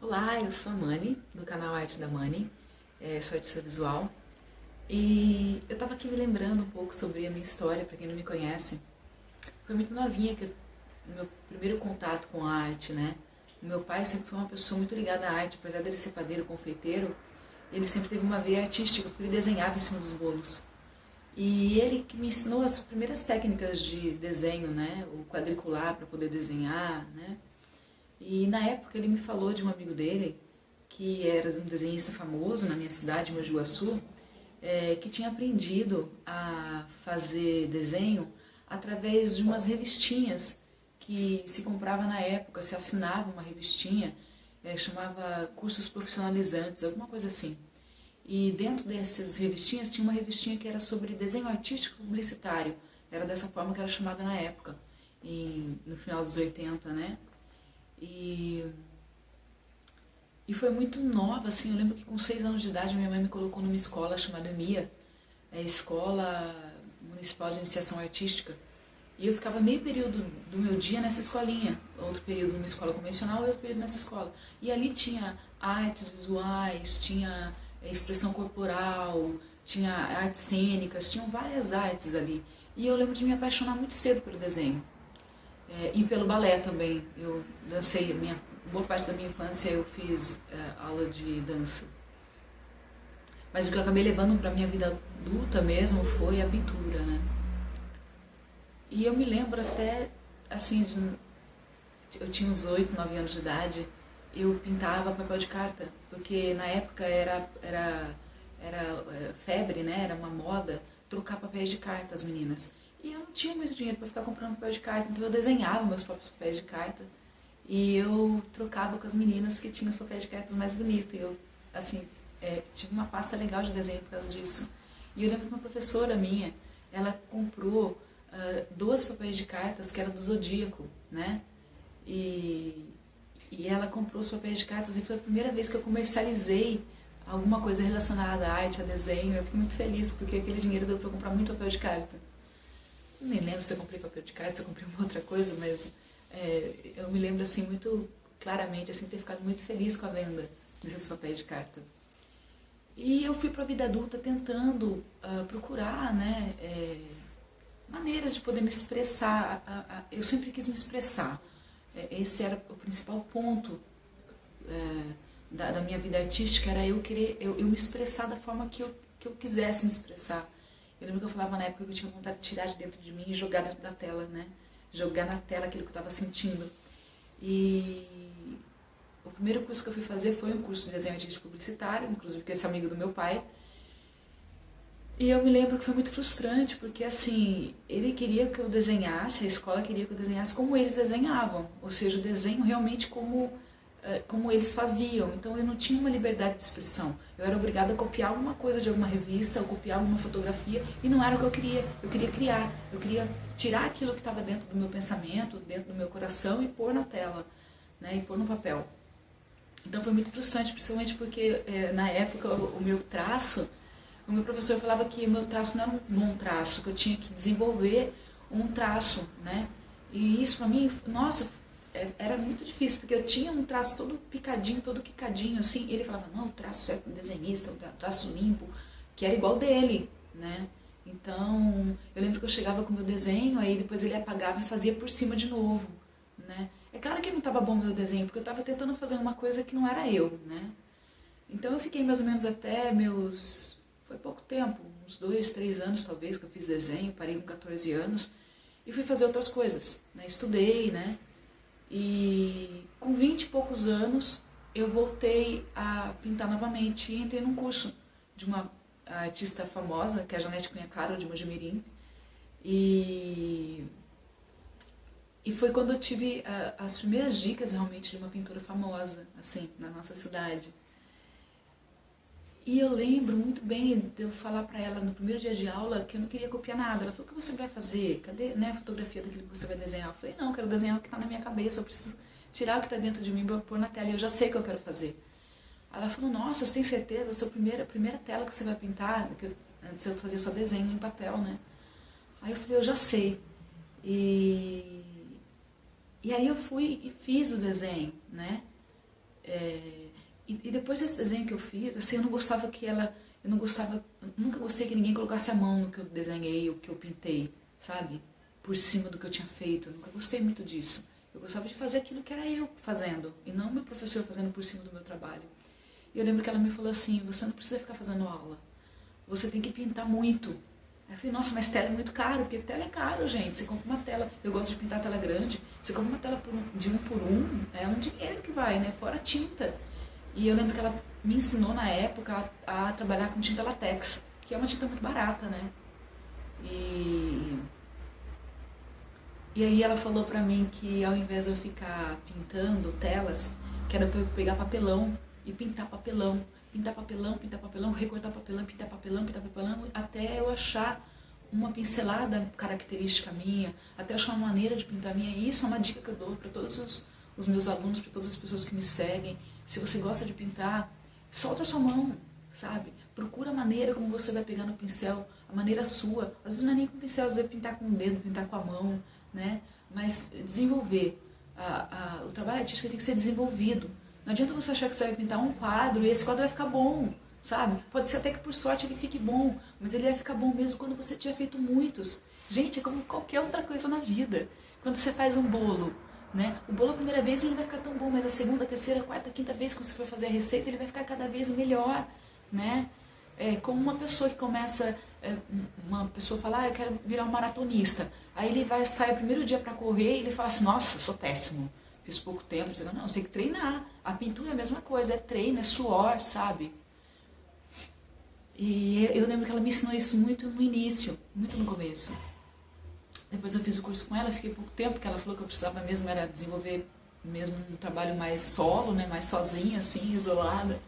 Olá, eu sou a Mani, do canal Arte da Mani, sou artista visual. E eu estava aqui me lembrando um pouco sobre a minha história, para quem não me conhece. Foi muito novinha que meu primeiro contato com a arte, né? O meu pai sempre foi uma pessoa muito ligada à arte, apesar dele ser padeiro, confeiteiro, ele sempre teve uma veia artística, porque ele desenhava em cima dos bolos. E ele que me ensinou as primeiras técnicas de desenho, né? O quadricular para poder desenhar, né? E na época ele me falou de um amigo dele, que era um desenhista famoso na minha cidade, Mogi Guaçu, que tinha aprendido a fazer desenho através de umas revistinhas que se comprava na época, se assinava uma revistinha, chamava Cursos Profissionalizantes, alguma coisa assim. E dentro dessas revistinhas tinha uma revistinha que era sobre desenho artístico publicitário. Era dessa forma que era chamada na época, no final dos 80, né? E, e foi muito nova, assim, eu lembro que com 6 anos de idade minha mãe me colocou numa escola chamada MIA, Escola Municipal de Iniciação Artística. E eu ficava meio período do meu dia nessa escolinha, outro período numa escola convencional e outro período nessa escola. E ali tinha artes visuais, tinha expressão corporal, tinha artes cênicas, tinham várias artes ali. E eu lembro de me apaixonar muito cedo pelo desenho. E pelo balé também. Eu dancei, boa parte da minha infância eu fiz aula de dança. Mas o que eu acabei levando para minha vida adulta mesmo foi a pintura, né? E eu me lembro até, assim, eu tinha uns 8 9 anos de idade, eu pintava papel de carta, porque na época era febre, né? Era uma moda trocar papéis de carta as meninas. E eu não tinha muito dinheiro para ficar comprando papel de carta, então eu desenhava meus próprios papéis de carta e eu trocava com as meninas que tinham os papéis de cartas mais bonitos. E eu, assim, tive uma pasta legal de desenho por causa disso. E eu lembro que uma professora minha, ela comprou 12 papéis de cartas que era do Zodíaco, né? E, e ela comprou os papéis de cartas e foi a primeira vez que eu comercializei alguma coisa relacionada à arte, a desenho. Eu fiquei muito feliz porque aquele dinheiro deu para eu comprar muito papel de carta. Não me lembro se eu comprei papel de carta, se eu comprei uma outra coisa, mas eu me lembro assim muito claramente assim ter ficado muito feliz com a venda desses papéis de carta. E eu fui para a vida adulta tentando procurar, né, maneiras de poder me expressar. Eu sempre quis me expressar. Esse era o principal ponto da minha vida artística, era eu me expressar da forma que eu quisesse me expressar. Eu lembro que eu falava na época que eu tinha vontade de tirar de dentro de mim e jogar dentro da tela, né? Jogar na tela aquilo que eu estava sentindo. E o primeiro curso que eu fui fazer foi um curso de desenho artístico publicitário, inclusive com esse amigo do meu pai. E eu me lembro que foi muito frustrante, porque assim, ele queria que eu desenhasse, a escola queria que eu desenhasse como eles desenhavam, ou seja, o desenho realmente como eles faziam. Então eu não tinha uma liberdade de expressão. Eu era obrigada a copiar alguma coisa de alguma revista, ou copiar alguma fotografia, e não era o que eu queria. Eu queria criar, eu queria tirar aquilo que estava dentro do meu pensamento, dentro do meu coração e pôr na tela, né, e pôr no papel. Então foi muito frustrante, principalmente porque na época o meu professor falava que o meu traço não era um bom traço, que eu tinha que desenvolver um traço, né? E isso pra mim, nossa, era muito difícil, porque eu tinha um traço todo picadinho, todo quicadinho, assim, e ele falava, não, o traço é desenhista, o traço limpo, que era igual dele, né? Então, eu lembro que eu chegava com o meu desenho, aí depois ele apagava e fazia por cima de novo, né? É claro que não estava bom o meu desenho, porque eu estava tentando fazer uma coisa que não era eu, né? Então eu fiquei mais ou menos até meus... Foi pouco tempo, uns 2, 3 anos talvez, que eu fiz desenho, parei com 14 anos, e fui fazer outras coisas, né? Estudei, né? E com 20 e poucos anos eu voltei a pintar novamente e entrei num curso de uma artista famosa, que é a Janete Cunha Claro, de Mojimirim. E, e foi quando eu tive as primeiras dicas realmente de uma pintora famosa, assim, na nossa cidade. E eu lembro muito bem de eu falar pra ela no primeiro dia de aula que eu não queria copiar nada. Ela falou, o que você vai fazer? Cadê, né, a fotografia daquilo que você vai desenhar? Eu falei, não, eu quero desenhar o que está na minha cabeça, eu preciso tirar o que está dentro de mim para pôr na tela, e eu já sei o que eu quero fazer. Ela falou, nossa, você tem certeza? A primeira tela que você vai pintar? Porque antes eu fazia só desenho em papel, né? Aí eu falei, eu já sei. E aí eu fui e fiz o desenho, né? E depois desse desenho que eu fiz, assim, eu não gostava que ela... Eu não gostava... Eu nunca gostei que ninguém colocasse a mão no que eu desenhei, o que eu pintei, sabe? Por cima do que eu tinha feito. Eu nunca gostei muito disso. Eu gostava de fazer aquilo que era eu fazendo, e não meu professor fazendo por cima do meu trabalho. E eu lembro que ela me falou assim, você não precisa ficar fazendo aula, você tem que pintar muito. Aí eu falei, nossa, mas tela é muito caro, porque tela é caro, gente. Você compra uma tela, eu gosto de pintar tela grande, você compra uma tela de 1 por 1, é um dinheiro que vai, né? Fora tinta. E eu lembro que ela me ensinou na época a trabalhar com tinta latex, que é uma tinta muito barata, né? E aí ela falou pra mim que ao invés de eu ficar pintando telas, que era pra eu pegar papelão e pintar papelão, pintar papelão, pintar papelão, recortar papelão, pintar papelão, até eu achar uma pincelada característica minha, até eu achar uma maneira de pintar minha. E isso é uma dica que eu dou para todos os meus alunos, para todas as pessoas que me seguem. Se você gosta de pintar, solta a sua mão, sabe? Procura a maneira como você vai pegar no pincel, a maneira sua. Às vezes não é nem com pincel, às vezes é pintar com o dedo, pintar com a mão, né? Mas desenvolver. O trabalho artístico tem que ser desenvolvido. Não adianta você achar que você vai pintar um quadro e esse quadro vai ficar bom, sabe? Pode ser até que por sorte ele fique bom, mas ele vai ficar bom mesmo quando você tiver feito muitos. Gente, é como qualquer outra coisa na vida. Quando você faz um bolo, né? O bolo a primeira vez ele vai ficar tão bom, mas a segunda, a terceira, a quarta, a quinta vez que você for fazer a receita, ele vai ficar cada vez melhor, né? É como uma pessoa que começa, uma pessoa fala, eu quero virar um maratonista. Aí ele sai o primeiro dia para correr e ele fala assim, nossa, eu sou péssimo, fiz pouco tempo. Você fala, não, você tem que treinar. A pintura é a mesma coisa, é treino, é suor, sabe? E eu lembro que ela me ensinou isso muito no início, muito no começo. Depois eu fiz o curso com ela, fiquei pouco tempo, porque ela falou que eu precisava mesmo era desenvolver mesmo um trabalho mais solo, né, mais sozinha, assim, isolada.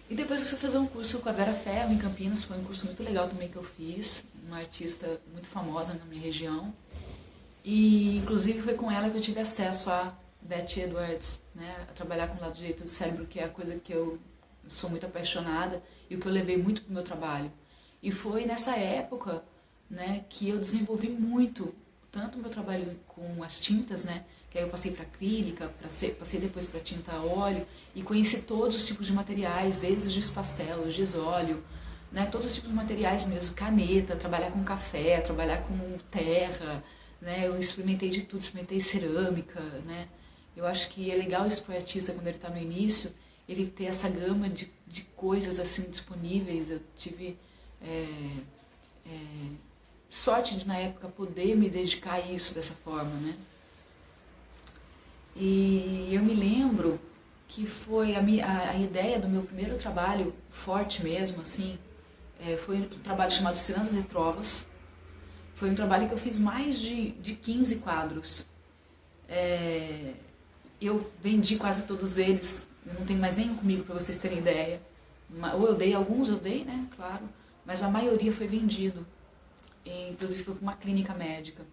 E depois eu fui fazer um curso com a Vera Ferro em Campinas, foi um curso muito legal também que eu fiz, uma artista muito famosa na minha região. E inclusive foi com ela que eu tive acesso a Betty Edwards, né, a trabalhar com o lado direito do cérebro, que é a coisa que eu sou muito apaixonada e o que eu levei muito para o meu trabalho. E foi nessa época, né, que eu desenvolvi muito, tanto o meu trabalho com as tintas, né, que aí eu passei para acrílica, passei depois para tinta a óleo, e conheci todos os tipos de materiais, desde o giz pastel, o giz óleo, né, todos os tipos de materiais mesmo, caneta, trabalhar com café, trabalhar com terra, né, eu experimentei de tudo, experimentei cerâmica, né. Eu acho que é legal isso para o artista quando ele está no início, ele ter essa gama de coisas assim disponíveis. Eu tive sorte de na época poder me dedicar a isso dessa forma, né. E eu me lembro que foi a ideia do meu primeiro trabalho forte mesmo, assim, foi um trabalho chamado Cirandas e Trovas. Foi um trabalho que eu fiz mais de 15 quadros. Eu vendi quase todos eles, eu não tenho mais nenhum comigo para vocês terem ideia. Ou eu dei, alguns eu dei, né, claro, mas a maioria foi vendido. E, inclusive foi para uma clínica médica.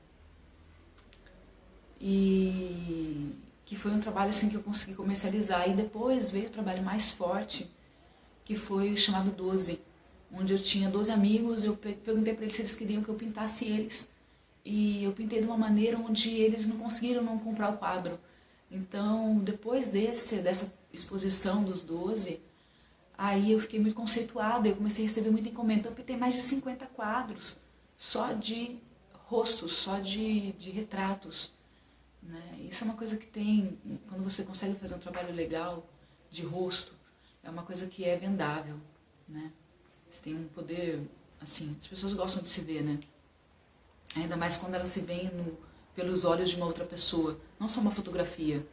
E que foi um trabalho assim que eu consegui comercializar. E depois veio o trabalho mais forte, que foi o chamado 12, onde eu tinha 12 amigos, eu perguntei para eles se eles queriam que eu pintasse eles. E eu pintei de uma maneira onde eles não conseguiram não comprar o quadro. Então, depois dessa exposição dos 12, aí eu fiquei muito conceituada, eu comecei a receber muita encomenda. Então, eu pintei mais de 50 quadros, só de rostos, só de retratos, né? Isso é uma coisa que tem, quando você consegue fazer um trabalho legal de rosto, é uma coisa que é vendável, né? Você tem um poder, assim, as pessoas gostam de se ver, né? Ainda mais quando elas se veem pelos olhos de uma outra pessoa, não só uma fotografia.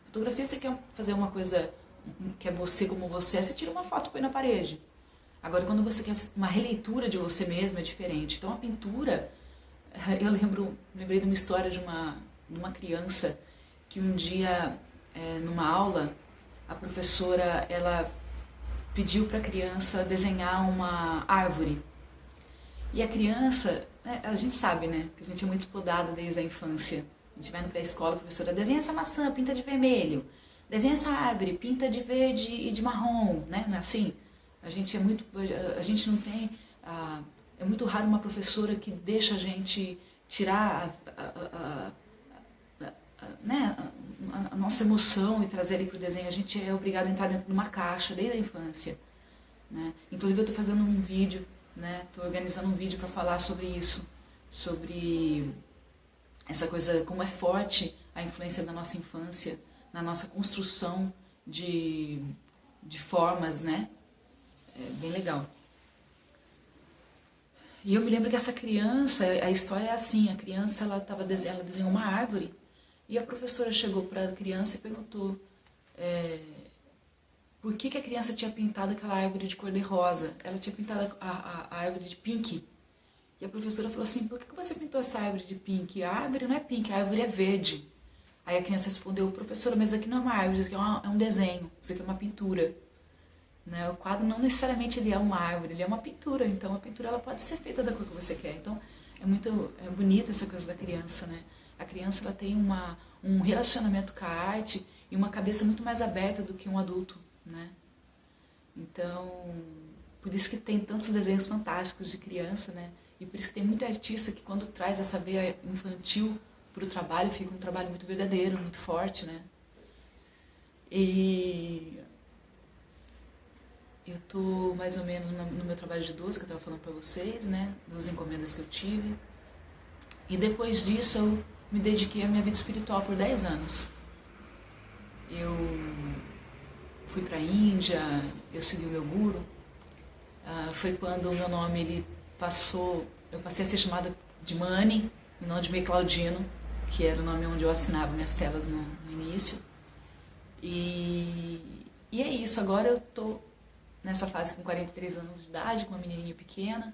Fotografia, você quer fazer uma coisa que é você como você, você tira uma foto e põe na parede. Agora, quando você quer uma releitura de você mesmo, é diferente. Então, a pintura, eu lembrei de uma história de uma criança que um dia, numa aula, a professora, ela pediu para a criança desenhar uma árvore. E a criança, a gente sabe, né, que a gente é muito podado desde a infância. A gente vai no pré-escola, a professora desenha essa maçã, pinta de vermelho. Desenha essa árvore, pinta de verde e de marrom, né? Não é assim? A gente não tem, é muito raro uma professora que deixa a gente tirar, né, a nossa emoção e trazer ele para o desenho. A gente é obrigado a entrar dentro de uma caixa desde a infância, né? Inclusive eu estou fazendo um vídeo, né? Estou organizando um vídeo para falar sobre isso, sobre essa coisa, como é forte a influência da nossa infância na nossa construção de formas, né? É bem legal. E eu me lembro que essa criança, a história é assim, a criança ela desenhou uma árvore e a professora chegou para a criança e perguntou por que a criança tinha pintado aquela árvore de cor de rosa. Ela tinha pintado a árvore de pink. E a professora falou assim, por que você pintou essa árvore de pink? A árvore não é pink, a árvore é verde. Aí a criança respondeu, professora, mas aqui não é uma árvore, isso aqui é um desenho, isso aqui é uma pintura. Né? O quadro não necessariamente ele é uma árvore, ele é uma pintura. Então a pintura ela pode ser feita da cor que você quer. Então é bonita essa coisa da criança, né? A criança ela tem um relacionamento com a arte e uma cabeça muito mais aberta do que um adulto, né? Então, por isso que tem tantos desenhos fantásticos de criança, né? E por isso que tem muito artista que quando traz essa veia infantil para o trabalho, fica um trabalho muito verdadeiro, muito forte, né? E eu tô mais ou menos no meu trabalho de doce, que eu estava falando para vocês, né? Das encomendas que eu tive. E depois disso eu me dediquei à minha vida espiritual por 10 anos. Eu fui para a Índia, eu segui o meu guru. Foi quando o meu nome eu passei a ser chamada de Mani, e não de May Claudino, que era o nome onde eu assinava minhas telas no início. E é isso, agora eu tô nessa fase com 43 anos de idade, com uma menininha pequena,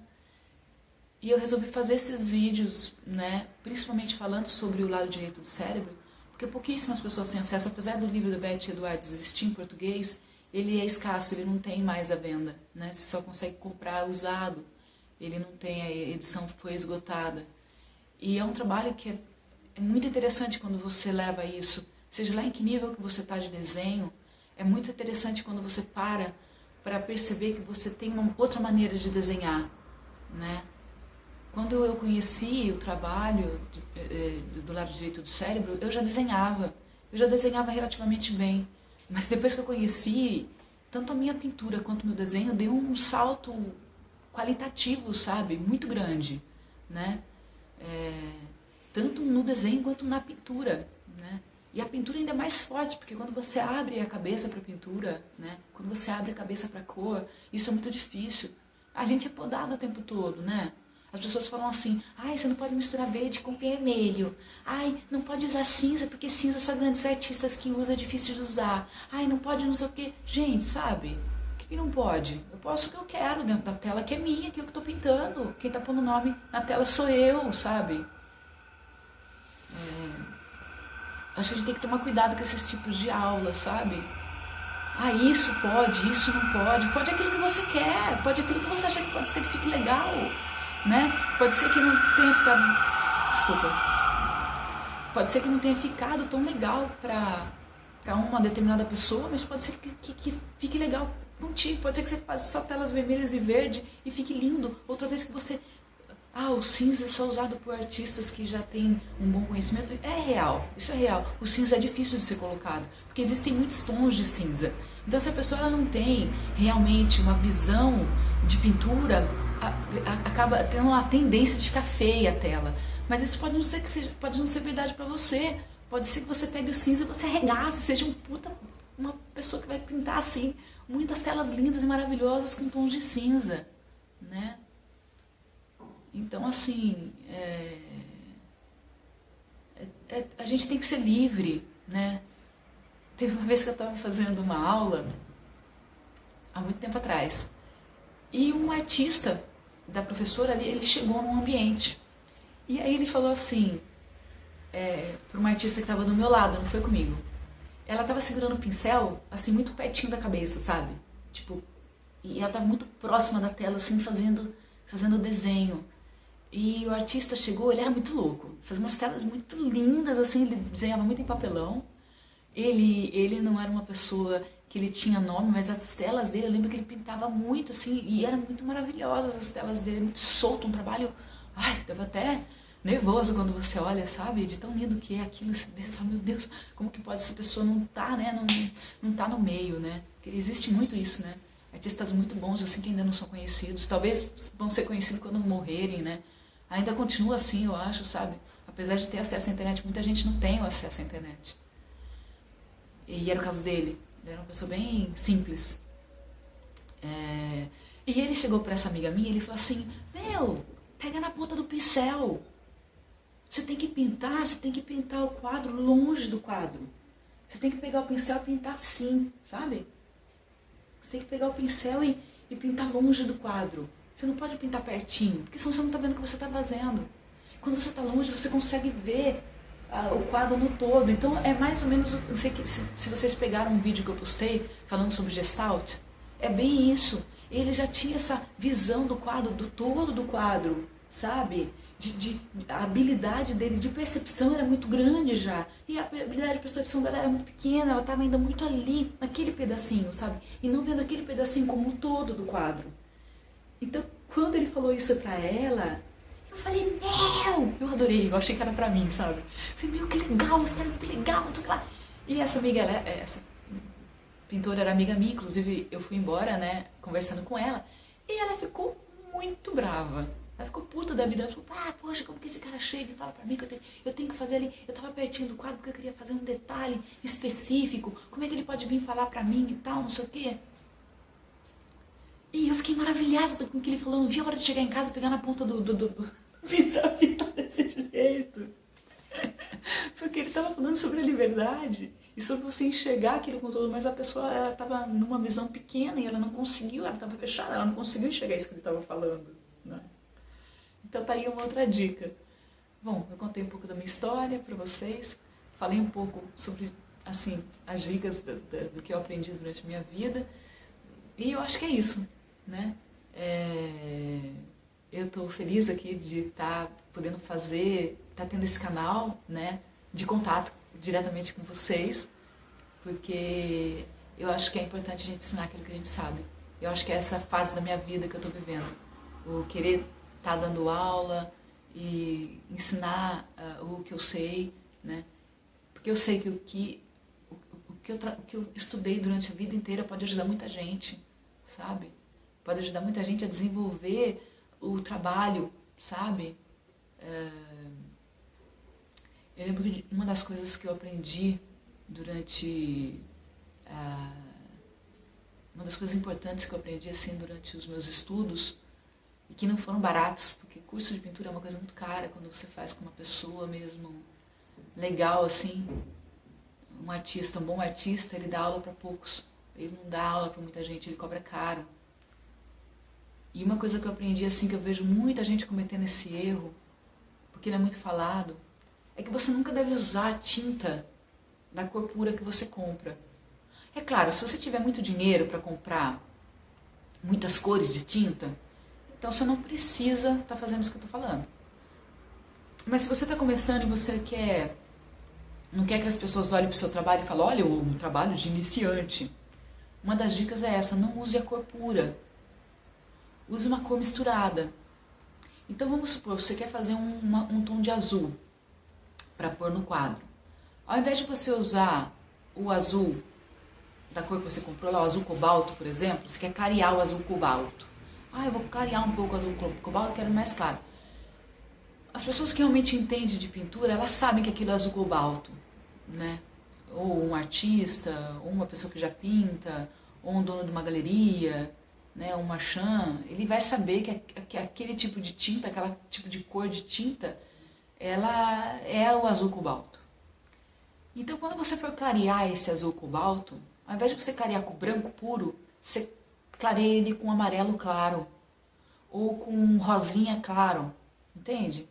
e eu resolvi fazer esses vídeos, né, principalmente falando sobre o lado direito do cérebro, porque pouquíssimas pessoas têm acesso, apesar do livro da Beth Edwards existir em português, ele é escasso, ele não tem mais à venda, né, você só consegue comprar usado, ele não tem, a edição foi esgotada. E é um trabalho que é muito interessante quando você leva isso, seja lá em que nível que você está de desenho, é muito interessante quando você para perceber que você tem uma outra maneira de desenhar, né? Quando eu conheci o trabalho do lado direito do cérebro, eu já desenhava relativamente bem, mas depois que eu conheci, tanto a minha pintura quanto o meu desenho deu um salto qualitativo, sabe? Muito grande, né? Tanto no desenho quanto na pintura, né? E a pintura ainda é mais forte, porque quando você abre a cabeça para a pintura, né? Quando você abre a cabeça para a cor, isso é muito difícil. A gente é podado o tempo todo, né? As pessoas falam assim, ai, você não pode misturar verde com vermelho. Ai, não pode usar cinza, porque cinza só grandes artistas que usam, é difícil de usar. Ai, não pode não sei o quê. Gente, sabe? O que não pode? Eu posso o que eu quero dentro da tela, que é minha, que é o que eu estou pintando. Quem está pondo o nome na tela sou eu, sabe? Acho que a gente tem que tomar cuidado com esses tipos de aulas, sabe? Ah, isso pode, isso não pode. Pode aquilo que você quer, pode aquilo que você acha que pode ser que fique legal, né? Pode ser que não tenha ficado... Desculpa. Pode ser que não tenha ficado tão legal para uma determinada pessoa, mas pode ser que fique legal contigo. Pode ser que você faça só telas vermelhas e verde e fique lindo. Outra vez que você... o cinza é só usado por artistas que já têm um bom conhecimento. É real, isso é real. O cinza é difícil de ser colocado, porque existem muitos tons de cinza. Então, se a pessoa ela não tem realmente uma visão de pintura, acaba tendo uma tendência de ficar feia a tela. Mas isso pode não ser verdade para você. Pode ser que você pegue o cinza e você arregace, seja uma pessoa que vai pintar assim, muitas telas lindas e maravilhosas com tons de cinza, né? Então, assim, a gente tem que ser livre, né? Teve uma vez que eu estava fazendo uma aula, há muito tempo atrás, e um artista da professora ali, ele chegou num ambiente. E aí ele falou assim, para uma artista que estava do meu lado, não foi comigo. Ela estava segurando o pincel, assim, muito pertinho da cabeça, sabe? Tipo, e ela estava muito próxima da tela, assim, fazendo o desenho. E o artista chegou, ele era muito louco, fazia umas telas muito lindas, assim, ele desenhava muito em papelão. Ele não era uma pessoa que ele tinha nome, mas as telas dele, eu lembro que ele pintava muito, assim, e eram muito maravilhosas as telas dele, muito solto, um trabalho, dava até nervoso quando você olha, sabe? De tão lindo que é aquilo, você fala, meu Deus, como que pode essa pessoa não tá, né? Não tá no meio, né? Porque existe muito isso, né? Artistas muito bons, assim, que ainda não são conhecidos. Talvez vão ser conhecidos quando morrerem, né? Ainda continua assim, eu acho, sabe? Apesar de ter acesso à internet, muita gente não tem o acesso à internet. E era o caso dele. Ele era uma pessoa bem simples. E ele chegou para essa amiga minha e ele falou assim, meu, pega na ponta do pincel. Você tem que pintar o quadro longe do quadro. Você tem que pegar o pincel e pintar assim, sabe? Você tem que pegar o pincel e pintar longe do quadro. Você não pode pintar pertinho, porque senão você não está vendo o que você está fazendo. Quando você está longe, você consegue ver o quadro no todo. Então é mais ou menos, não sei se vocês pegaram um vídeo que eu postei falando sobre Gestalt, é bem isso. Ele já tinha essa visão do quadro, do todo do quadro, sabe? A habilidade dele de percepção era muito grande já. E a habilidade de percepção dela era muito pequena, ela estava ainda muito ali, naquele pedacinho, sabe? E não vendo aquele pedacinho como um todo do quadro. Então, quando ele falou isso pra ela, eu falei, meu! Eu adorei, eu achei que era pra mim, sabe? Eu falei, meu, que legal, isso é muito legal, não sei o que lá. E essa amiga, essa pintora era amiga minha, inclusive eu fui embora, né, conversando com ela, e ela ficou muito brava. Ela ficou puta da vida, ela falou, poxa, como que esse cara chega e fala pra mim que eu tenho que fazer ali, eu tava pertinho do quadro porque eu queria fazer um detalhe específico, como é que ele pode vir falar pra mim e tal, não sei o quê. E eu fiquei maravilhada com o que ele falou, não vi a hora de chegar em casa e pegar na ponta do pincel e pintar desse jeito. Porque ele tava falando sobre a liberdade e sobre você enxergar aquilo com todo, mas a pessoa estava numa visão pequena e ela não conseguiu, ela estava fechada, ela não conseguiu enxergar isso que ele estava falando, né? Então tá aí uma outra dica. Bom, eu contei um pouco da minha história para vocês, falei um pouco sobre, assim, as dicas do que eu aprendi durante a minha vida, e eu acho que é isso, né? Eu estou feliz aqui de estar podendo estar tendo esse canal, né, de contato diretamente com vocês, porque eu acho que é importante a gente ensinar aquilo que a gente sabe. Eu acho que é essa fase da minha vida que eu estou vivendo, o querer estar dando aula e ensinar o que eu sei, né, porque eu sei que o que eu estudei durante a vida inteira pode ajudar muita gente, sabe? Pode ajudar muita gente a desenvolver o trabalho, sabe? Eu lembro que uma das coisas que eu aprendi durante... uma das coisas importantes que eu aprendi assim durante os meus estudos, e que não foram baratos, porque curso de pintura é uma coisa muito cara quando você faz com uma pessoa mesmo legal, assim. Um bom artista, ele dá aula para poucos. Ele não dá aula para muita gente, ele cobra caro. E uma coisa que eu aprendi, assim, que eu vejo muita gente cometendo esse erro, porque ele é muito falado, é que você nunca deve usar a tinta da cor pura que você compra. É claro, se você tiver muito dinheiro para comprar muitas cores de tinta, então você não precisa estar fazendo isso que eu estou falando. Mas se você está começando e você não quer que as pessoas olhem para o seu trabalho e falem, olha, um trabalho de iniciante, uma das dicas é essa, não use a cor pura. Use uma cor misturada. Então vamos supor, você quer fazer um tom de azul para pôr no quadro. Ao invés de você usar o azul da cor que você comprou lá, o azul cobalto, por exemplo, você quer clarear o azul cobalto. Eu vou clarear um pouco o azul cobalto, quero mais claro. As pessoas que realmente entendem de pintura, elas sabem que aquilo é azul cobalto, né? Ou um artista, ou uma pessoa que já pinta, ou um dono de uma galeria, né, um marchand, ele vai saber que aquele tipo de tinta, aquele tipo de cor de tinta, ela é o azul cobalto. Então, quando você for clarear esse azul cobalto, ao invés de você clarear com branco puro, você clareia ele com amarelo claro, ou com rosinha claro, entende?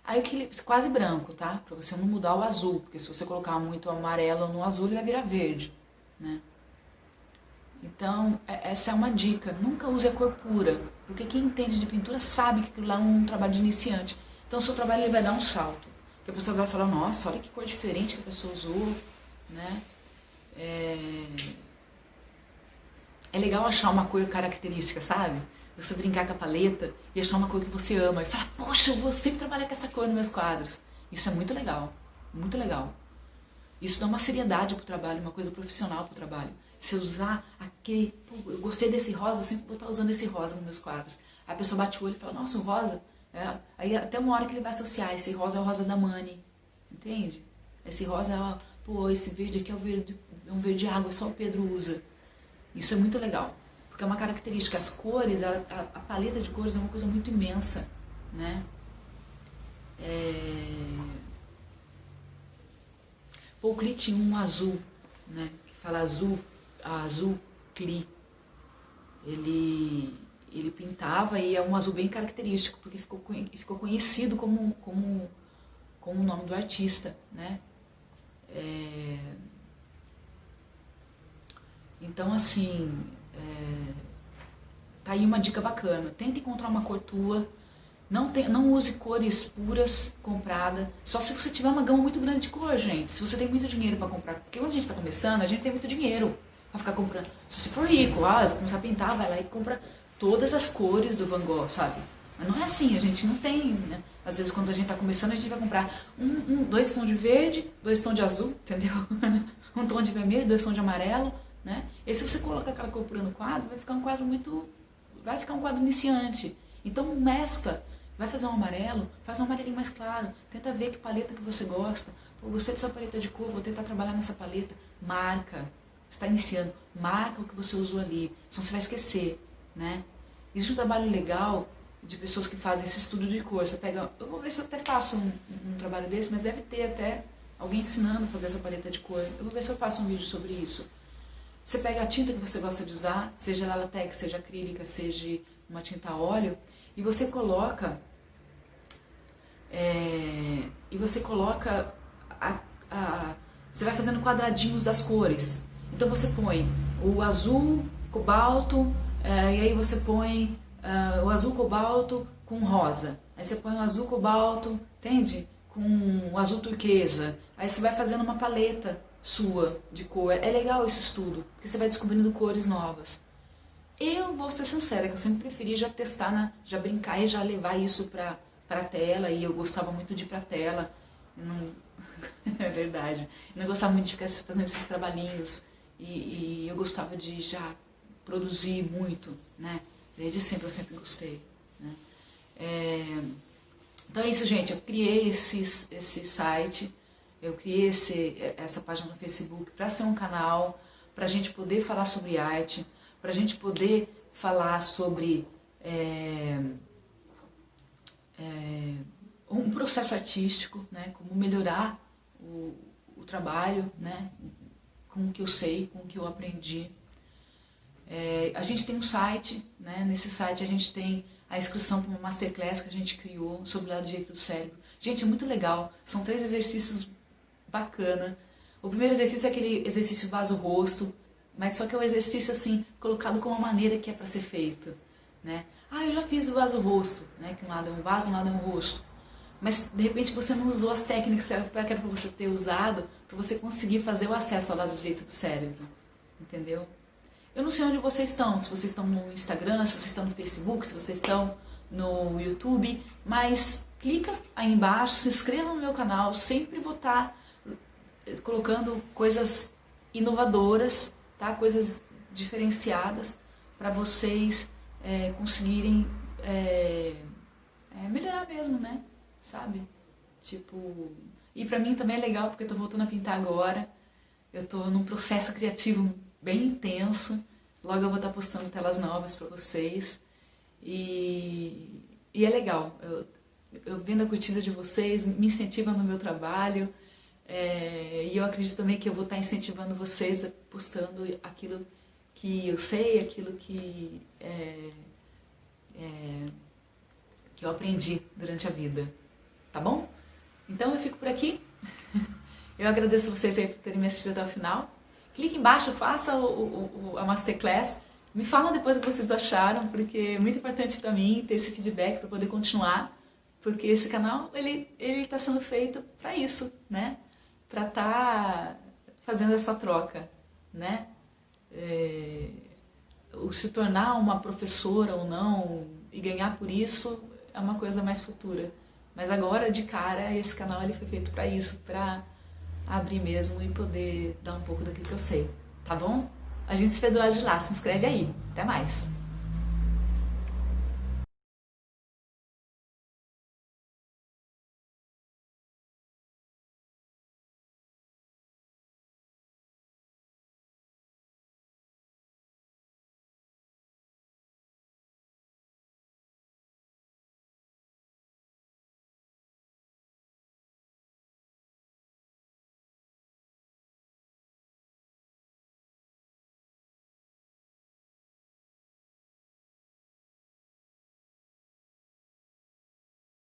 Aí quase branco, tá? Para você não mudar o azul, porque se você colocar muito amarelo no azul, ele vai virar verde, né? Então, essa é uma dica. Nunca use a cor pura, porque quem entende de pintura sabe que aquilo lá é um trabalho de iniciante. Então, o seu trabalho ele vai dar um salto. Porque a pessoa vai falar, nossa, olha que cor diferente que a pessoa usou, né? É legal achar uma cor característica, sabe? Você brincar com a paleta e achar uma cor que você ama. E falar, pô, poxa, eu vou sempre trabalhar com essa cor nos meus quadros. Isso é muito legal, muito legal. Isso dá uma seriedade pro trabalho, uma coisa profissional pro trabalho. Se eu usar aquele, pô, eu gostei desse rosa, eu sempre vou estar usando esse rosa nos meus quadros. Aí a pessoa bate o olho e fala, nossa, o rosa. Aí até uma hora que ele vai associar, esse rosa é o rosa da Mani, entende? Esse rosa é, ó, pô, esse verde aqui é um verde água, só o Pedro usa. Isso é muito legal, porque é uma característica. As cores, a paleta de cores é uma coisa muito imensa, né? Paul Klee tinha um azul, né? Que fala azul Klee. Ele pintava e é um azul bem característico, porque ficou conhecido como o nome do artista, né? Então, assim, tá aí uma dica bacana. Tenta encontrar uma cor tua. Não use cores puras compradas. Só se você tiver uma gama muito grande de cor, gente. Se você tem muito dinheiro para comprar. Porque quando a gente está começando, a gente tem muito dinheiro para ficar comprando. Se você for rico, eu vou começar a pintar, vai lá e compra todas as cores do Van Gogh, sabe? Mas não é assim, a gente não tem, né? Às vezes quando a gente está começando, a gente vai comprar dois tons de verde, 2 tons de azul, entendeu? Um tom de vermelho, 2 tons de amarelo, né? E se você colocar aquela cor pura no quadro, vai ficar um quadro vai ficar um quadro iniciante. Então mescla. Vai fazer um amarelo, faz um amarelinho mais claro. Tenta ver que paleta que você gosta. Pô, gostei dessa paleta de cor, vou tentar trabalhar nessa paleta. Marca. Você está iniciando. Marca o que você usou ali. Senão você vai esquecer, né? Existe um trabalho legal de pessoas que fazem esse estudo de cor. Você pega... Eu vou ver se eu até faço um trabalho desse, mas deve ter até alguém ensinando a fazer essa paleta de cor. Eu vou ver se eu faço um vídeo sobre isso. Você pega a tinta que você gosta de usar, seja ela latex, seja acrílica, seja uma tinta a óleo, e você coloca... você vai fazendo quadradinhos das cores. Então você põe o azul cobalto, e aí você põe o azul cobalto com rosa. Aí você põe o azul cobalto, entende? Com o azul turquesa. Aí você vai fazendo uma paleta sua de cor. É legal esse estudo, porque você vai descobrindo cores novas. Eu vou ser sincera, que eu sempre preferi já testar, já brincar e já levar isso para a tela, e eu gostava muito de ir para a tela. É verdade. Eu não gostava muito de ficar fazendo esses trabalhinhos, e eu gostava de já produzir muito, né? Desde sempre, eu sempre gostei, né? Então é isso, gente. Eu criei esse site, eu criei essa página no Facebook para ser um canal, para a gente poder falar sobre arte, para a gente poder falar sobre um processo artístico, né, como melhorar o trabalho, né, com o que eu sei, com o que eu aprendi. A gente tem um site, né, nesse site a gente tem a inscrição para uma masterclass que a gente criou sobre o lado direito do cérebro. Gente, é muito legal, são 3 exercícios bacana. O primeiro exercício é aquele exercício vaso-rosto, mas só que é um exercício assim, colocado com uma maneira que é para ser feito, né? Eu já fiz o vaso-rosto, né? Que um lado é um vaso, um lado é um rosto. Mas de repente você não usou as técnicas que era para você ter usado para você conseguir fazer o acesso ao lado direito do cérebro, entendeu? Eu não sei onde vocês estão, se vocês estão no Instagram, se vocês estão no Facebook, se vocês estão no YouTube, mas clica aí embaixo, se inscreva no meu canal, sempre vou estar colocando coisas inovadoras, tá? Coisas diferenciadas para vocês conseguirem melhorar mesmo, né? Sabe? Tipo, e pra mim também é legal porque eu tô voltando a pintar agora. Eu tô num processo criativo bem intenso. Logo eu vou estar postando telas novas pra vocês. E é legal. Eu vendo a curtida de vocês, me incentiva no meu trabalho. E eu acredito também que eu vou estar incentivando vocês postando aquilo que eu sei, aquilo que eu aprendi durante a vida. Tá bom? Então eu fico por aqui. Eu agradeço vocês aí por terem me assistido até o final. Clique embaixo, faça a Masterclass. Me falam depois o que vocês acharam, porque é muito importante para mim ter esse feedback para poder continuar. Porque esse canal, ele tá sendo feito para isso, né? Para estar fazendo essa troca, né? Se tornar uma professora ou não e ganhar por isso é uma coisa mais futura. Mas agora, de cara, esse canal ele foi feito pra isso, pra abrir mesmo e poder dar um pouco daquilo que eu sei, tá bom? A gente se vê do lado de lá, se inscreve aí. Até mais!